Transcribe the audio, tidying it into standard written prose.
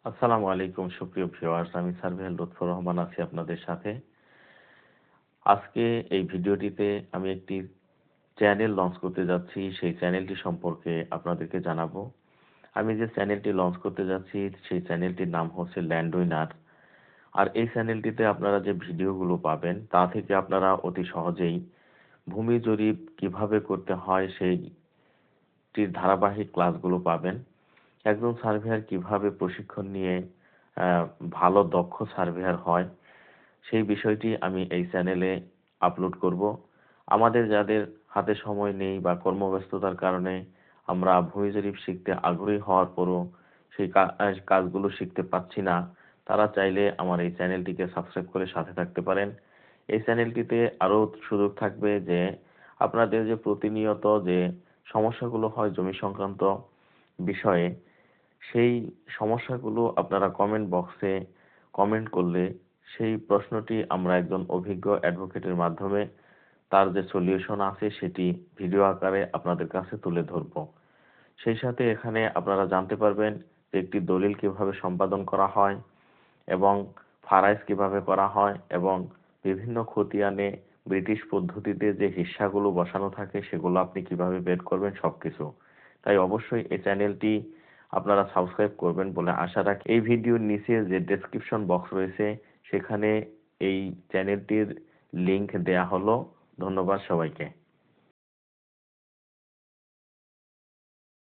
আসসালামু আলাইকুম সুপ্রিয় ভিউয়ার্স, আমি সার্ভেয়ার লুৎফর রহমান আছি আপনাদের সাথে। আজকে এই ভিডিওটিতে আমি একটি চ্যানেল লঞ্চ করতে যাচ্ছি, সেই চ্যানেলটি সম্পর্কে আপনাদেরকে জানাবো। আমি যে চ্যানেলটি লঞ্চ করতে যাচ্ছি সেই চ্যানেলটির নাম হচ্ছে ল্যান্ডউইনার। আর এই চ্যানেলটিতে আপনারা যে ভিডিওগুলো পাবেন তা থেকে আপনারা অতি সহজেই ভূমি জরিপ কিভাবে করতে হয় সেইটির ধারাবাহিক ক্লাসগুলো পাবেন। একজন সার্ভেয়ার কিভাবে প্রশিক্ষণ নিয়ে ভালো দক্ষ সার্ভেয়ার হয় সেই বিষয়টি আমি এই চ্যানেলে আপলোড করব। আমাদের যাদের হাতে সময় নেই বা কর্মব্যস্ততার কারণে আমরা ভূমি জরিপ শিখতে আগ্রহী হওয়ার পরও সেই কাজগুলো শিখতে পাচ্ছি না, তারা চাইলে আমার এই চ্যানেলটিকে সাবস্ক্রাইব করে সাথে থাকতে পারেন। এই চ্যানেলটিতে আরও সুযোগ থাকবে যে আপনাদের যে প্রতিনিয়ত যে সমস্যাগুলো হয় জমি সংক্রান্ত বিষয়ে, সেই সমস্যাগুলো আপনারা কমেন্ট বক্সে কমেন্ট করলে সেই প্রশ্নটি আমরা একজন অভিজ্ঞ অ্যাডভোকেটের মাধ্যমে তার যে সলিউশন আছে সেটি ভিডিও আকারে আপনাদের কাছে তুলে ধরব। সেই সাথে এখানে আপনারা জানতে পারবেন যে একটি দলিল কিভাবে সম্পাদন করা হয় এবং ফারাইজ কিভাবে করা হয় এবং বিভিন্ন খতিয়ানে ব্রিটিশ পদ্ধতিতে যে হিস্যাগুলো বসানো থাকে সেগুলো আপনি কিভাবে বের করবেন সবকিছু। তাই অবশ্যই এই চ্যানেলটি আপনারা সাবস্ক্রাইব করবেন বলে আশা রাখি। এই ভিডিওর নিচে যে ডেসক্রিপশন বক্স রয়েছে সেখানে এই চ্যানেলটির লিংক দেয়া হলো। ধন্যবাদ সবাইকে।